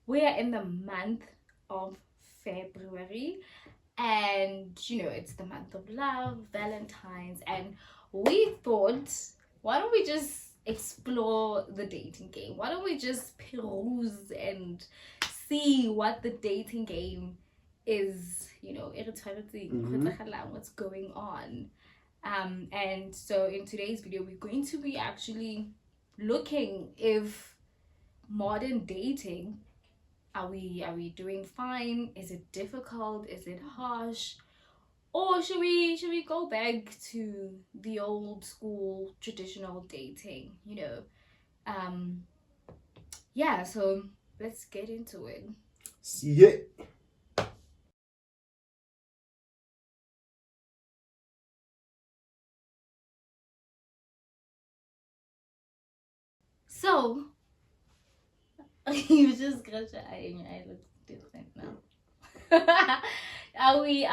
we are in the month of February, and it's the month of love, Valentine's, and we thought, why don't we just explore the dating game? Why don't we just peruse and see what the dating game is, what's going on. And so in today's video, we're going to be actually looking if modern dating, are we doing fine? Is it difficult? Is it harsh? Or should we go back to the old school traditional dating? Um yeah, so let's get into it. See it. So you just scratch your eye and your eye looks different now. Are we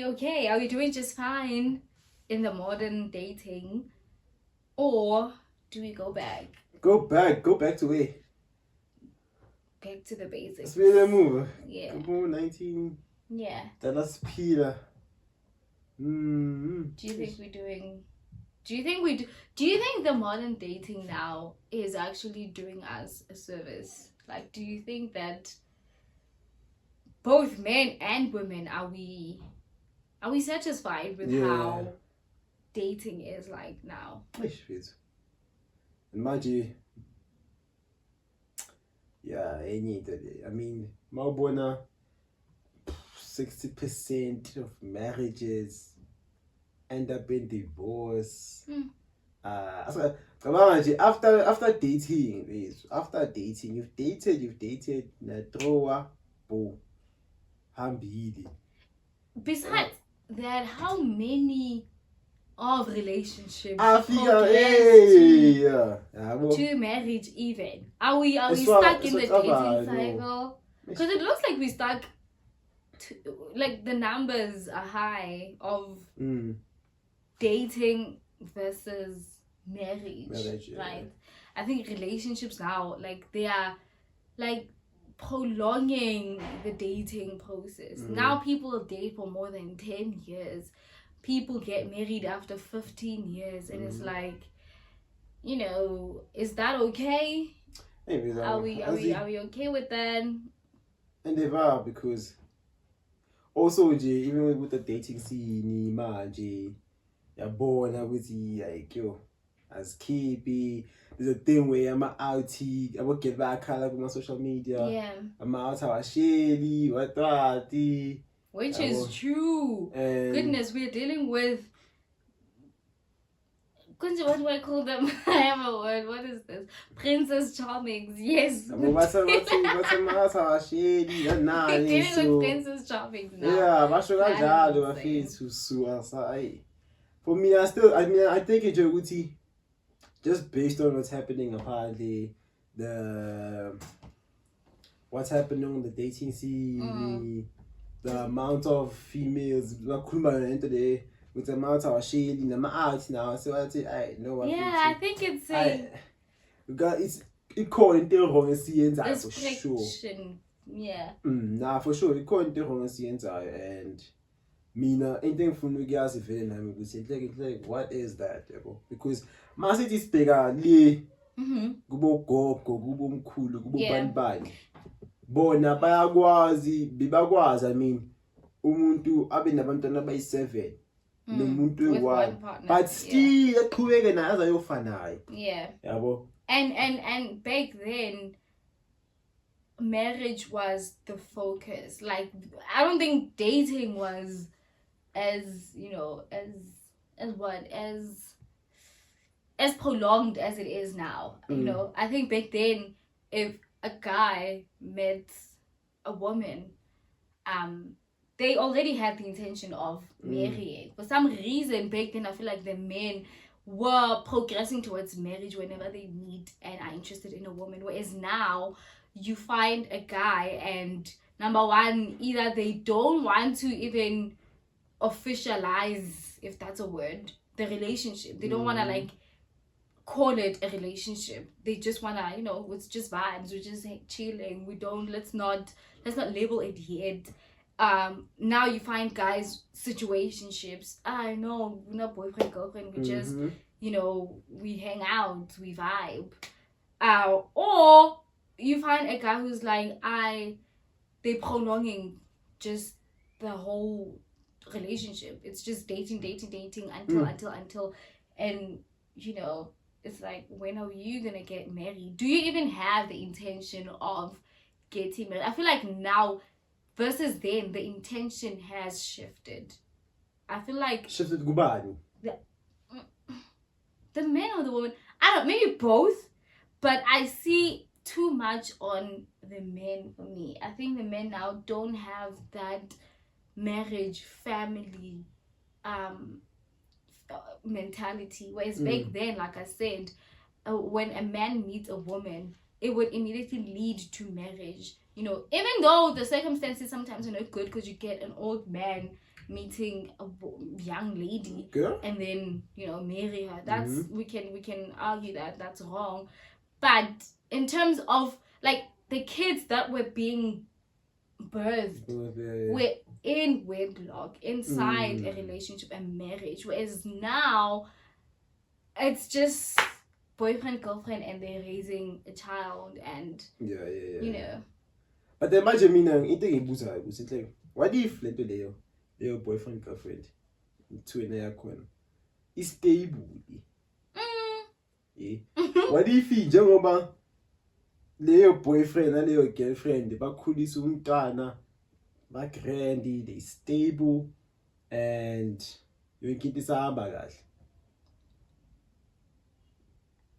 okay? Are we doing just fine in the modern dating? Or do we go back? Go back to where? Back to the basics. Let's be the move. Yeah. Come on, 19. Yeah. That us Peter. Do you think we're doing? Do you think the modern dating now is actually doing us a service? Like, do you think that both men and women are we satisfied with how dating is like now? Imagine. Yeah, I mean, Malbona, 60% of marriages end up in divorce. After dating, you've dated, Natroa, Bo, Hambili. Besides that, how many of relationships to marriage even? Are we stuck in the dating cycle? Because it looks like we stuck like the numbers are high of dating versus marriage, right? I think relationships now, like, they are like prolonging the dating process. Now people date for more than 10 years. People get married after 15 years, and it's like, is that okay? Are we okay with that? And they are, because also even with the dating scene, you're born with like as KB. There's a thing where I'm out here, I will get back like on my social media. Yeah. I'm out how I shady, what which is true. Goodness, we're dealing with, what do I call them? I have a word. What is this? Princess Charmings. Yes. What's a shady? We're dealing with Princess Charmings now. Yeah, for me, I think it's a just based on what's happening apparently, what's happening on the dating scene, the amount of females today, with the amount of shading, I'm out now, so I know what. Yeah, I think it's it called the wrong scenes for sure. Yeah. Nah, for sure, it called the wrong scenes, and Mina, anything from the guys if like what is that? Because my city is bigger, Gubo Gogo, Gubo Mkulu, Gubo Banban. Bona bibakwazi, I mean, umuntu abe nabantwana abayi7 nomuntu one, but still aqhubeke naye azayofanayo. Yeah. Yabo. And back then, marriage was the focus. Like, I don't think dating was as prolonged as it is now. I think back then, if a guy met a woman, they already had the intention of marrying. For some reason back then, I feel like the men were progressing towards marriage whenever they meet and are interested in a woman, whereas now you find a guy and, number one, either they don't want to even officialize, if that's a word, the relationship. They don't want to like call it a relationship. They just wanna, it's just vibes. We're just chilling. We don't. Let's not label it yet. Now you find guys situationships. I know we're not boyfriend girlfriend. We just we hang out, we vibe. Or you find a guy who's like they prolonging just the whole relationship. It's just dating until and it's like, when are you gonna get married? Do you even have the intention of getting married? I feel like now versus then the intention has shifted. I feel like shifted gubani. The men or the woman, I don't, maybe both, but I see too much on the men for me. I think the men now don't have that marriage family mentality, whereas back then, like I said, when a man meets a woman, it would immediately lead to marriage, even though the circumstances sometimes are not good, because you get an old man meeting a young lady and then marry her. That's we can argue that that's wrong, but in terms of like the kids that were being birthed were in wedlock inside a relationship and marriage, whereas now it's just boyfriend girlfriend and they're raising a child and but imagine mina into engiyibuzayo ukuthi like what if lento leyo boyfriend girlfriend ithwena yakhona istable what if njengoba leyo boyfriend naleyo girlfriend bakhulisa umntwana ba-grandi, they stable and yonke into isahamba kahle?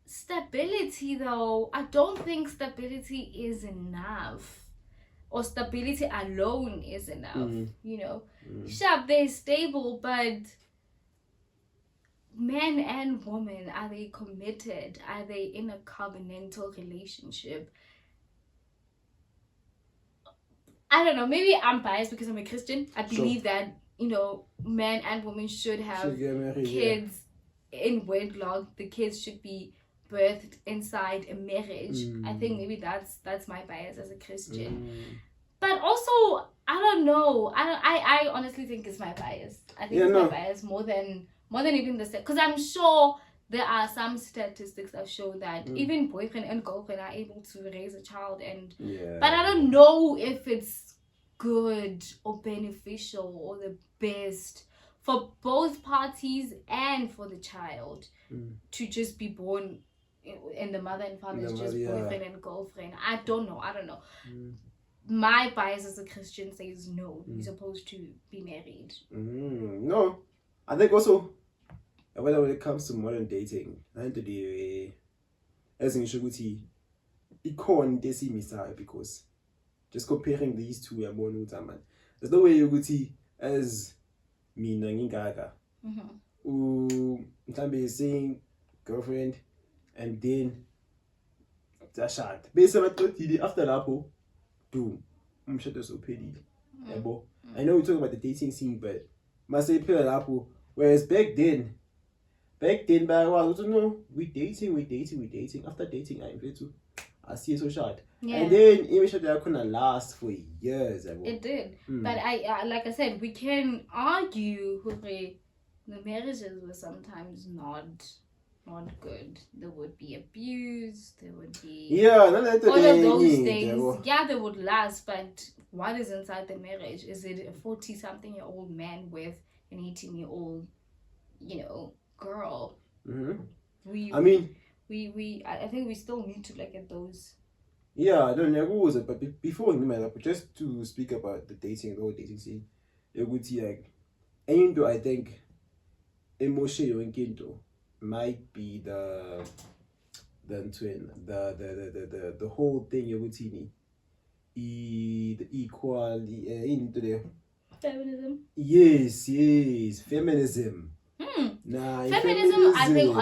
Stability, though, I don't think stability is enough, or stability alone is enough. Sure, they're stable, but man and woman, are they committed? Are they in a covenantal relationship? I don't know, maybe I'm biased because I'm a Christian. I believe that man and woman should have kids in wedlock. The kids should be birthed inside a marriage. I think maybe that's my bias as a Christian. But also, I don't know. I honestly think it's my bias. I think it's my bias more than even the because I'm sure there are some statistics that show that even boyfriend and girlfriend are able to raise a child, but I don't know if it's good or beneficial or the best for both parties and for the child to just be born and the mother and father is just boyfriend and girlfriend. I don't know. My bias as a Christian says no, you're supposed to be married. No, I think also when it comes to modern dating, as in Shuguti, icon desimisayo, because just comparing these two are more man. There's no way you would see as mina ngingaga. Mhlambe saying girlfriend and then Zashat. Basically after lapho, boom, umshado sophelile. Yabo. I know we're talking about the dating scene, but must say lapho. Whereas back then we dating. After dating, I invite to I see it so short. And then image that couldn't last for years. It did. But I like I said, we can argue the marriages were sometimes not good. There would be abuse, there would be all of those things. Yeah, they would last, but what is inside the marriage? Is it a 40-something-year-old man with an 18-year-old, girl? I think we still need to look at those. Yeah, I don't know who was it, but before we met up, just to speak about the whole dating scene, it would see like, and I think emotional into might be the twin, the whole thing you would see the equality into the feminism. Yes, feminism. Feminism, I think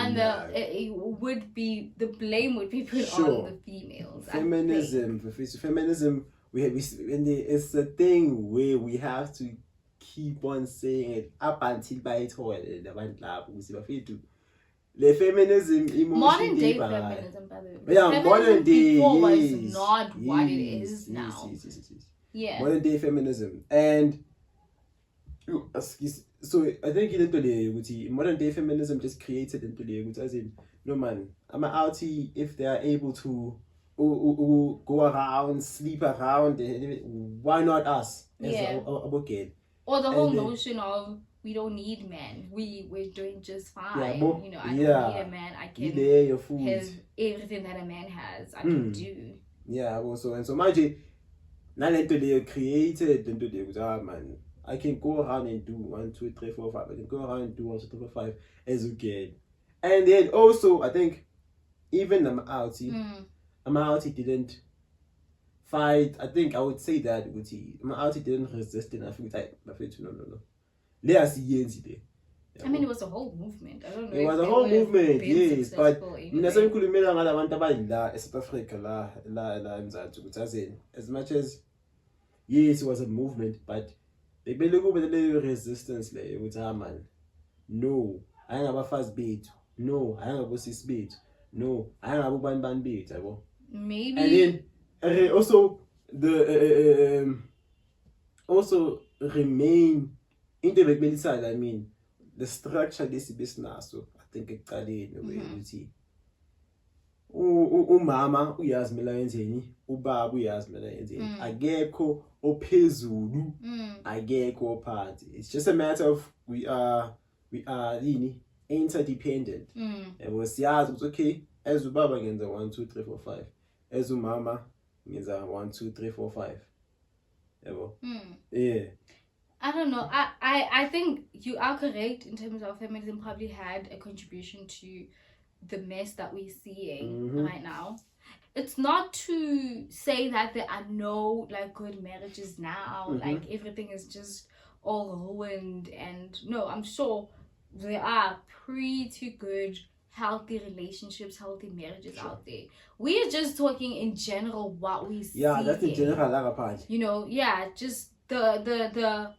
it would be the blame would be put on the females. Feminism. It's the thing where we have to keep on saying it up until by it all. the feminism emotion modern day by feminism, by the way. yeah, Feminism modern day before was yes, not what it yes, is yes, now. yes. Yeah. Modern day feminism. And so I think into the modern day feminism just created into the as in no man, I'm outie if they are able to go around, sleep around, why not us as Yeah. a girl? Or the whole notion of we don't need men. We're doing just fine. Yeah, I don't need a man. I can your food. have everything that a man has. I can do. Yeah, also and so imagine now into they created into the man. I can go around and do 1, 2, 3, 4, 5. I can go around and do 1, 2, 3, 4, 5 as a girl. And then also I think even Amouti didn't fight. I think I would say that Amouti didn't resist enough. No. Let's see. I mean, it was a whole movement. I don't know. It was a whole movement, yes. But South Africa as much as yes, it was a movement, but they believe over the resistance with man. No, I ain't have a fast beat. No, I ain't have a sis beat. No, I ain't have a ban beat. Maybe. And then also the also remain in the medical side. I mean, the structure this business. So I think it got in the way you see. Umama uyazimela yenzeni, ubaba uyazimela yenzeni. Akekho ophezulu, akekho ophansi. It's just a matter of we are interdependent. And siyazi ukuthi okay, as ubaba ngenza 1 2 3 4 5. As umama ngenza 1 2 3 4 5. Yeah. I don't know. I think you are correct in terms of feminism probably had a contribution to the mess that we're seeing right now. It's not to say that there are no like good marriages now, like everything is just all ruined, and no, I'm sure there are pretty good healthy relationships, healthy marriages out there. We are just talking in general what we see. Yeah, that's in general part. You know, yeah, just the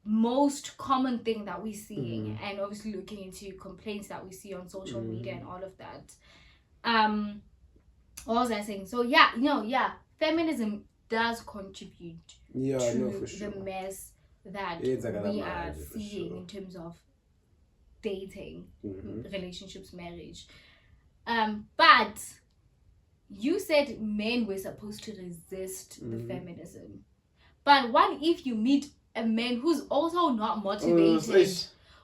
most common thing that we're seeing, and obviously looking into complaints that we see on social media and all of that. What was I saying? So feminism does contribute to the mess that we are seeing in terms of dating, relationships, marriage. But you said men were supposed to resist the feminism. But what if you meet a man who's also not motivated,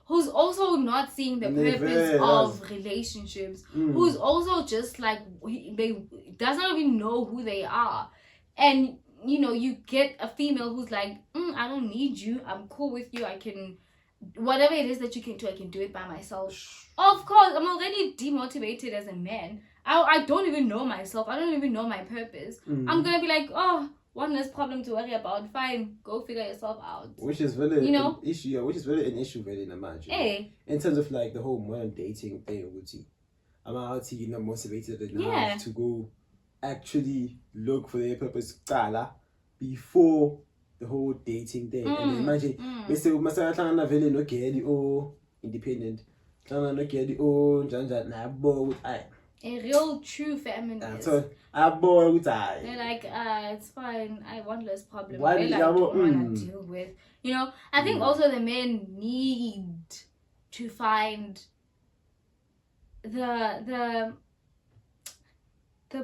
who's also not seeing the purpose of relationships, who's also just like they doesn't even know who they are, and you get a female who's like, I don't need you, I'm cool with you, I can whatever it is that you can do, I can do it by myself. Of course, I'm already demotivated as a man. I don't even know myself, I don't even know my purpose. I'm gonna be like, oh, one less problem to worry about. Fine, go figure yourself out. Which is really an issue. Which is really an issue, really, in a marriage. In terms of like the whole modern dating thing, I'm out you're not motivated enough to go actually look for their purpose before the whole dating thing. And imagine, Mr. Vele no get or independent, no get or Janja a real true feminist. They're like, it's fine, I want less problem. I don't want to deal with. I think also the men need to find the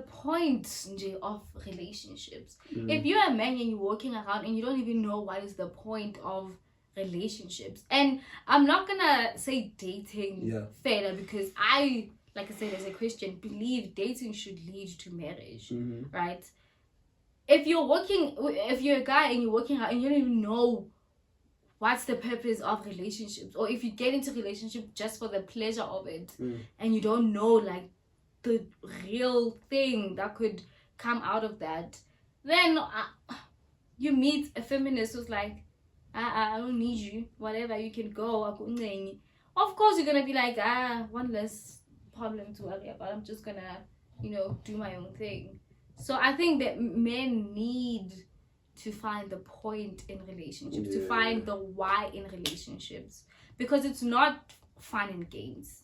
point of relationships. If you're a man and you're walking around and you don't even know what is the point of relationships, and I'm not gonna say dating failure, because like I said, as a Christian, believe dating should lead to marriage, right? If you're a guy and you're working out and you don't even know what's the purpose of relationships, or if you get into relationship just for the pleasure of it, and you don't know like the real thing that could come out of that, then you meet a feminist who's like, I don't need you, whatever, you can go. Of course you're gonna be like, one less problem to worry about, I'm just gonna do my own thing. So I think that men need to find the point in relationships, to find the why in relationships, because it's not fun and games.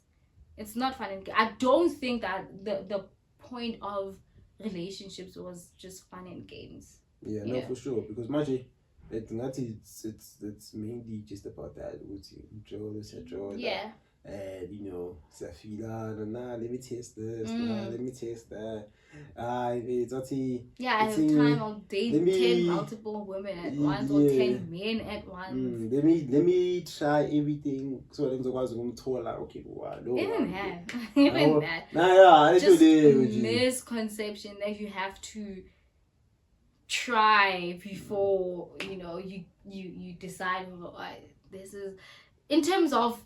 It's not fun and I don't think that the point of relationships was just fun and games. Yeah, no, for sure. Because manje, it's mainly just about that. Yeah. And Safila, nah, let me taste this, nah, let me taste that. It's yeah, I have time. I'll date 10 multiple women at once or 10 men at once. Let me try everything so that okay, even that. Nah, yeah, just misconception that you have to try before you decide this is in terms of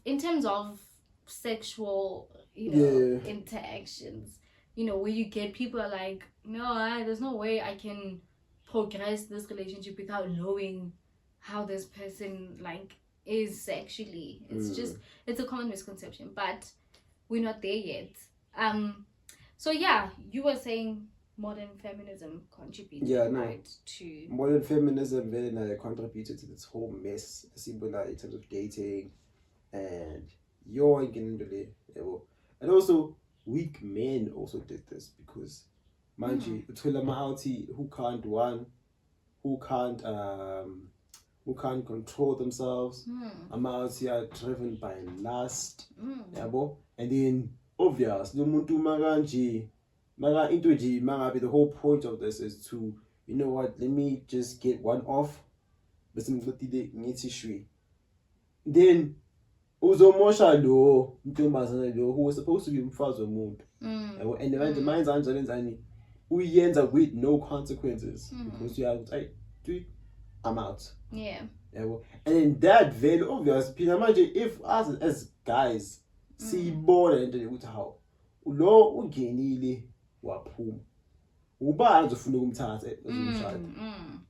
sexual interactions, where you get people are like, no, there's no way I can progress this relationship without knowing how this person like is sexually. It's a common misconception, but we're not there yet. So yeah, you were saying modern feminism contributed right to modern feminism then contributed to this whole mess in terms of dating and and also weak men also did this because manje who can't control themselves. Amouti are driven by lust. And then obvious the the whole point of this is to, let me just get one off. Then uzomosha lo ntombazana lo who was supposed to be umfazi womuntu. And the minds anjani uyenza with no consequences because you have I'm out. Yeah. And then that very obvious. If us as guys see more into how lo ungenile waphuma ubani uzofuna ukumthatha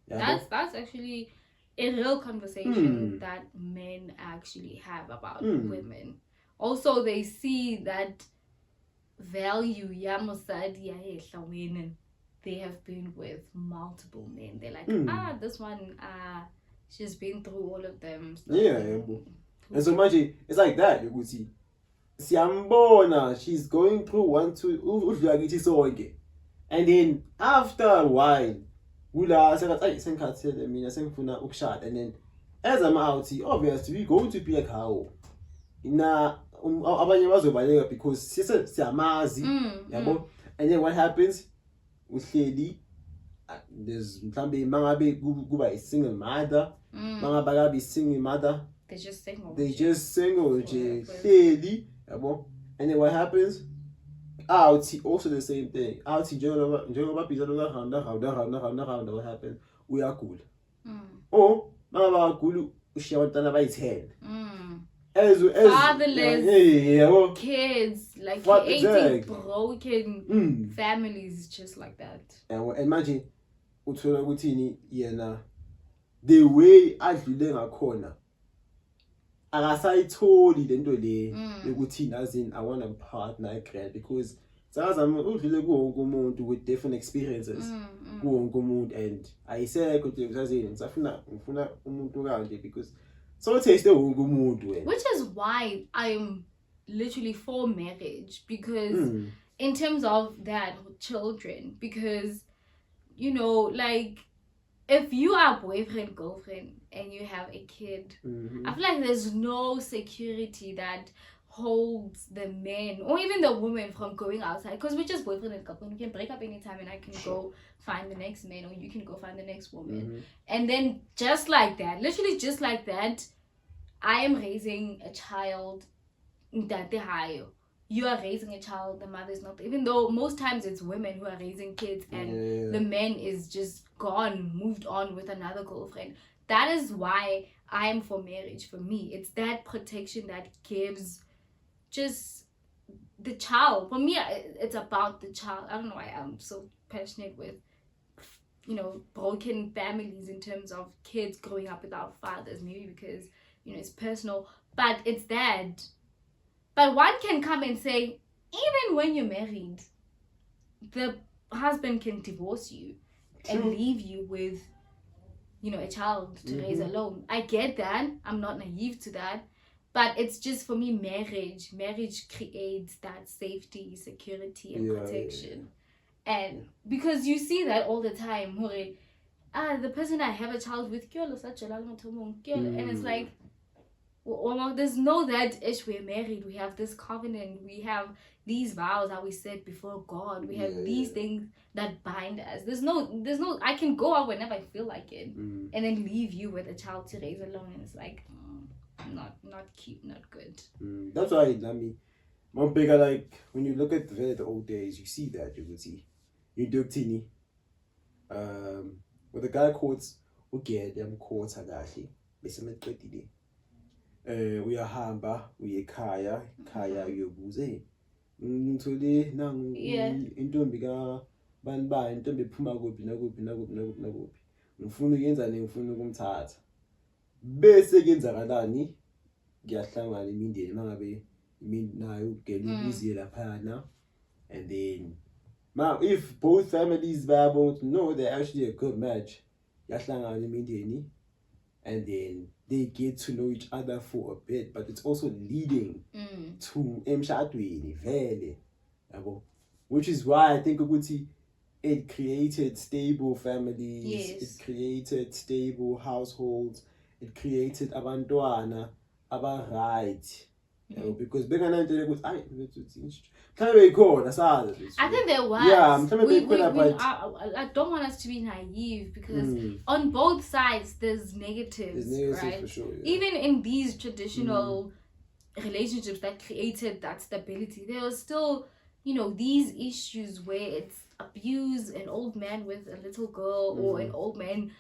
that's actually a real conversation that men actually have about women. Also, they see that value yamusadi yahehla when they have been with multiple men. They're like, this one, she's been through all of them. And so much it's like that. You could see Siambona, she's going through 1, 2, and then after a while, and then as I'm out, obviously we're going to be like how because siyamazi yabo. And then what happens with Lady? There's kuba a single mother, single mother. They're just single. Lady, and then what happens? Out also the same thing. Out what happens? We are cool. Oh, mama cool. She want to by 10. As fatherless kids, like creating broken families just like that. And imagine uthola ukuthi yena the way adlule ngakhona akasayitholi lento le ukuthi nazini I want a partner again because sazama udlule kuwonke umuntu with different experiences kuwonke umuntu and ayisekho nje sazini ngifuna umuntu kanje because so taste wonke umuntu. Which is why I'm literally for marriage because in terms of that children, because like if you are boyfriend girlfriend and you have a kid, I feel like there's no security that holds the men or even the women from going outside because we're just boyfriend and girlfriend. We can break up anytime and I can go find the next man or you can go find the next woman. And then just like that, literally just like that, I am raising a child that they hire. You are raising a child, the mother is not, even though most times it's women who are raising kids and the man is just gone, moved on with another girlfriend. That is why I am for marriage. For me, it's that protection that gives just the child. For me, it's about the child. I don't know why I'm so passionate with broken families in terms of kids growing up without fathers. Maybe because it's personal, but it's that. But one can come and say, even when you're married, the husband can divorce you and leave you with, a child to raise alone. I get that. I'm not naive to that. But it's just, for me, marriage creates that safety, security, and protection. And because you see that all the time, the person I have a child with, and it's like, well, there's no that ish, we're married, we have this covenant, we have these vows that we said before God, we have these things that bind us. There's no I can go out whenever I feel like it, and then leave you with a child to raise alone, and it's like, not cute, not good. That's why, I mean, one bigger, like, when you look at the old days, you see that, you would see you do tini with the guy quotes them quotes agashi besemeqedile uyahamba uyekhaya uyobuze ngithole nangu intombi ka bani intombi ephuma kuphi nakuphi ngifuna ukuyenzani, ngifuna ukumthatha, bese kenzakalani, kuyahlangana imindeni mangabe nayo ugela ubuziye laphana. And then now, if both families both know they're actually a good match, yahlangana imindeni, and then they get to know each other for a bit, but it's also leading to emshadweni vele, yabo, which is why I think ukuthi it created stable families, it created stable households, it created abantwana right. Because I think there was. I don't want us to be naive, because on both sides there's negatives, right? For sure, even in these traditional relationships that created that stability, there was still, these issues where it's abuse, an old man with a little girl, or an old man,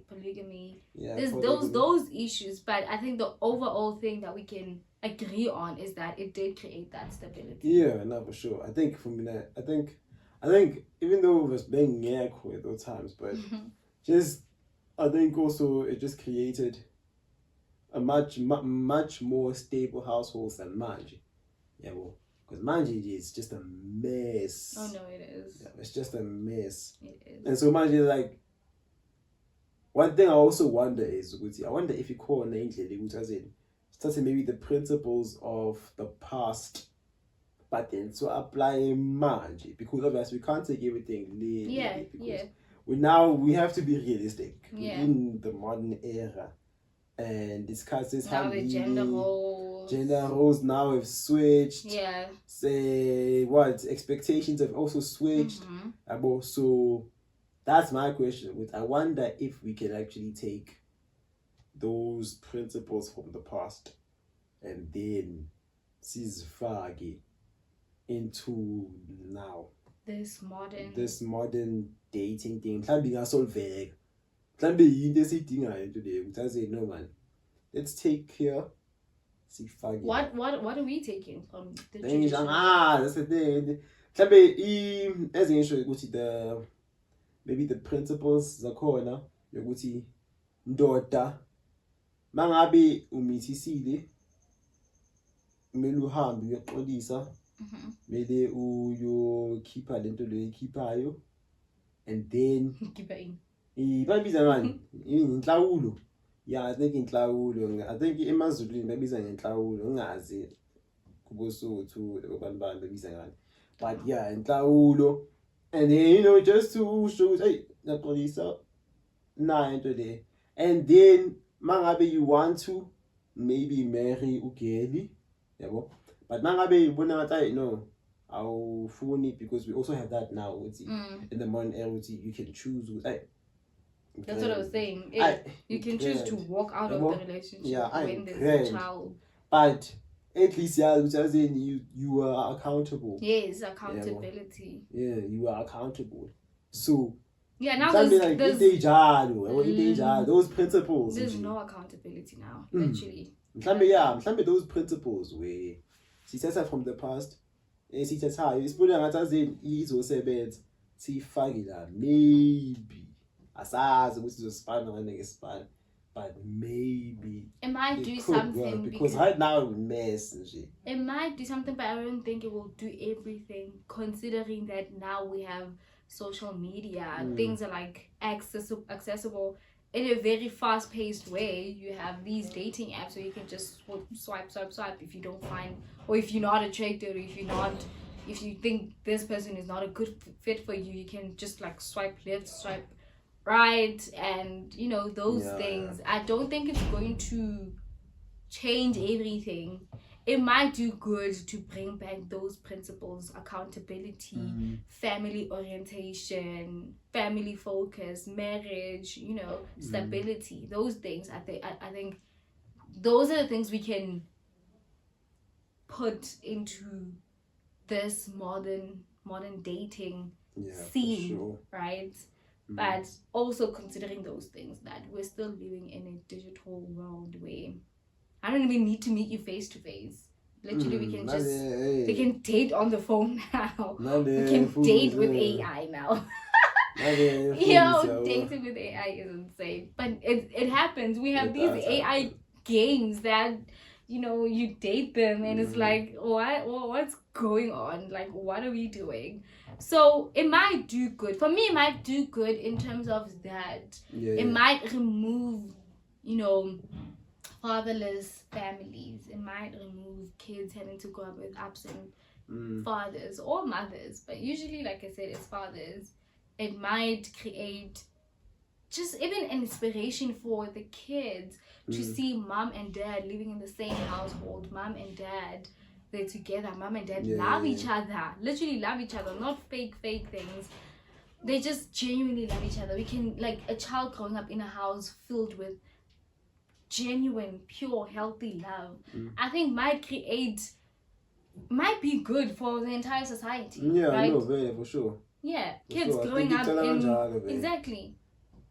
polygamy. There's those issues, but I think the overall thing that we can agree on is that it did create that stability. Yeah, no, for sure. I think for me, I think even though it was being at those times, but I think also it just created a much more stable households than Manji. Yeah, well, because Manji is just a mess. Oh no, it is. Yeah, it's just a mess. It is. And so Manji, like, one thing I also wonder is, I wonder if you call an angel, starting maybe the principles of the past, but then to apply Manji, because obviously we can't take everything literally. We have to be realistic in the modern era. And discusses how the gender roles now have switched. Yeah. Say what expectations have also switched. So that's my question. I wonder if we can actually take those principles from the past and then sizifake into now. This modern dating thing. Mhlawumbe ingasolveka. Mhlawumbe yinto esiyidingayo today. Ukuthi no man. Let's take care. What are we taking from the tradition? That's the thing. Mhlawumbe ezingisho ukuthi maybe the principles zakhona yokuthi ndoda mangabe umithisile kumele uhambe uyoxolisa, kumele uyokhipha lento leyikhiphayo, and then bayibiza ngani inhlawulo. Yeah, I think inhlawulo. I think emazulwini babiza ngenhlawulo, ungazi kubosuthu abantu babiza ngani, but yeah, inhlawulo. And then just to show hey naxolisa nayo into le. And then mangabe you want to maybe marry ugeli, yabo, but mangabe you bona ngathi no awufuni, because we also have that now in the modern era. You can choose. That's what I was saying. You can choose to walk out of the relationship when there's a child. But at least you are accountable. Yes, accountability. Yeah, you are accountable. So now there's those principles. There's no accountability now, literally. Those principles where she says that from the past, she says how it's putting at us in izosebenza sifake la maybe asazi ukuthi izosifana ngane ngesifana, but maybe it might do something because right now we mess and shit. It might do something, but I don't think it will do everything, considering that now we have social media, things are like accessible, in a very fast-paced way, you have these dating apps where you can just swipe if you don't find, or if you're not attracted, or if you think this person is not a good fit for you, you can just like swipe left, swipe right, and you know those things. I don't think it's going to change everything. It might do good to bring back those principles: accountability, family orientation, family focus, marriage, you know, stability. Those things, I think those are the things we can put into this modern dating scene, sure. Right? But also considering those things, that we're still living in a digital world where I don't even need to meet you face to face. Literally, we can date on the phone now. We can date with AI now. Dating with AI is insane, but it happens. We have these AI games that, you know, you date them and it's like, what's going on? Like, what are we doing? So it might do good for me. It might do good in terms of that. It might remove, you know, fatherless families. It might remove kids having to grow up with absent fathers or mothers, but usually, like I said, it's fathers. It might create just even an inspiration for the kids to see mom and dad living in the same household. Mom and dad, they're together. Mom and dad love each other, literally love each other, not fake things. They just genuinely love each other. We can, like, a child growing up in a house filled with genuine, pure, healthy love, I think might be good for the entire society. Right? No, very for sure. Yeah, for kids sure. Growing up in exactly.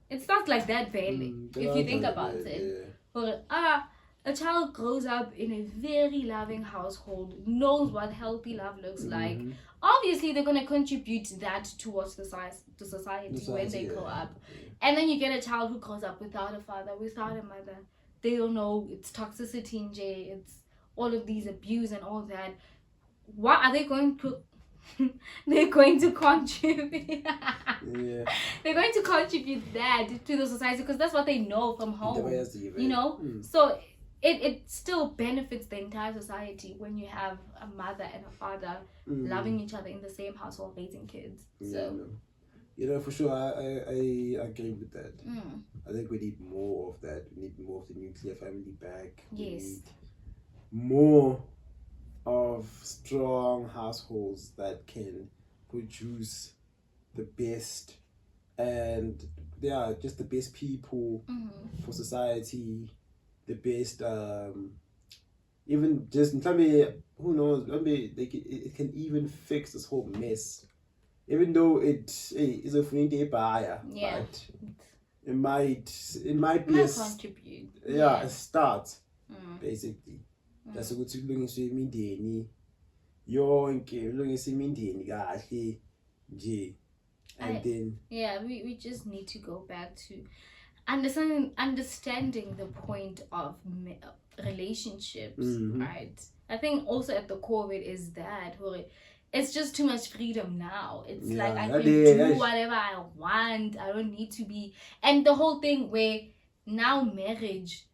It's not like that, barely, if you think about it. Or a child grows up in a very loving household, knows what healthy love looks like. Obviously, they're gonna contribute that towards the society when they grow up. And then you get a child who grows up without a father, without a mother. They don't know, it's toxicity in J, it's all of these abuse and all that. What are they going to they're going to contribute they're going to contribute that to the society because that's what they know from home, you know. So it still benefits the entire society when you have a mother and a father loving each other in the same household, raising kids. So you know, for sure, I agree with that. I think we need more of that. We need more of the nuclear family back. Yes. We need more of strong households that can produce the best and just the best people for society, the best even just who knows, maybe it can even fix this whole mess, even though it is a free buyer, but it might be contribute. A start basically. That's ukuthi kulungiswe imindeni yonke, kulungiswe imindeni kahle nje, and then we just need to go back to understanding the point of relationships, right? I think also at the core of it is that it's just too much freedom now. It's like I can do whatever I want. I don't need to be, and the whole thing where now marriage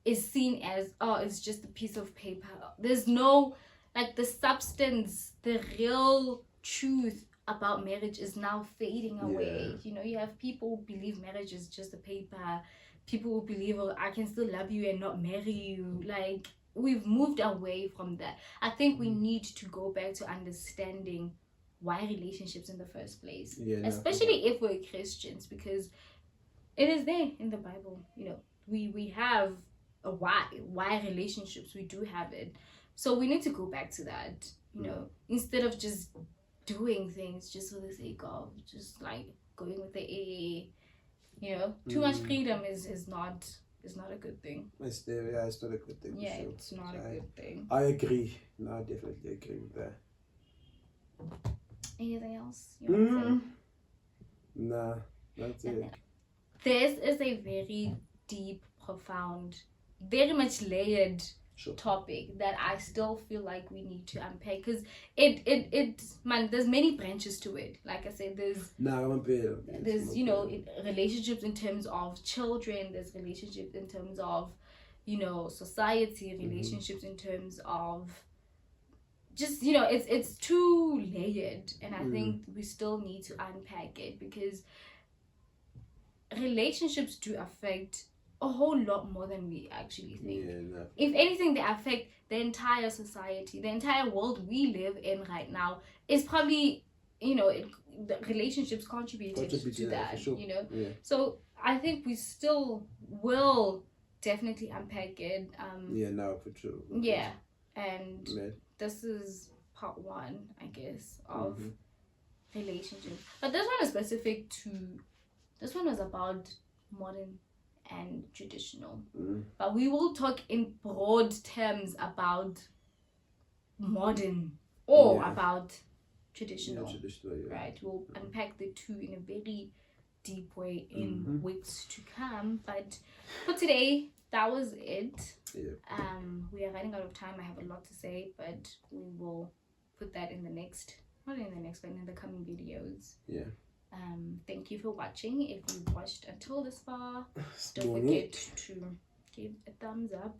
is seen as, it's just a piece of paper. There's no, like, the substance, the real truth about marriage is now fading away. You know, you have people who believe marriage is just a paper. People who believe, I can still love you and not marry you. Like, we've moved away from that. I think we need to go back to understanding why relationships in the first place. Especially if we're Christians, because it is there in the Bible. You know, we have a why relationships, we do have it. So we need to go back to that, you know, instead of just doing things just for the sake of just like going with the AA, you know. Too much freedom is not a good thing. It's not a good thing. Yeah, sure. It's not a good thing. I agree. No, I definitely agree with that. Anything else you want to say? Nah, that's it. This is a very deep, profound, very much layered topic that I still feel like we need to unpack, because man, there's many branches to it. Like I said, there's relationships in terms of children, there's relationships in terms of society, relationships in terms of just it's too layered, and I think we still need to unpack it, because relationships do affect a whole lot more than we actually think. If anything, they affect the entire society, the entire world we live in right now is probably the relationships contributed to that, sure. So I think we still will definitely unpack it. For sure. And this is part 1, I guess, of relationships, but this one was about modern and traditional, but we will talk in broad terms about modern or about traditional, right? We'll unpack the two in a very deep way in weeks to come, but for today, that was it. We are running out of time. I have a lot to say, but we will put that in the next, not in the next, but in the coming videos. Thank you for watching. If you've watched until this far, don't forget to give a thumbs up,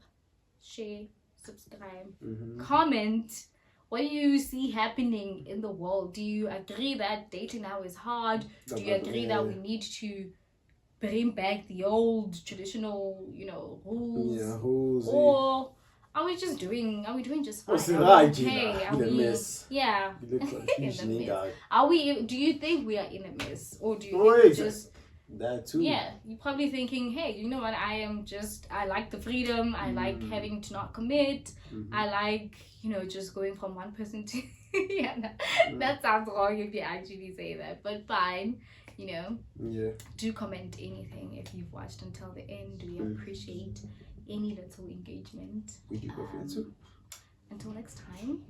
share, subscribe, comment. What do you see happening in the world? Do you agree that dating now is hard? Do you agree that we need to bring back the old traditional, rules? Or are we doing just fine? Are we, do you think we are in a mess? Or do you think we just that too? Yeah, you're probably thinking, hey, you know what, I like the freedom, I like having to not commit, I like, just going from one person to that sounds wrong if you actually say that, but fine. Do comment anything if you've watched until the end. We appreciate any little engagement. We do go for it too. Until next time.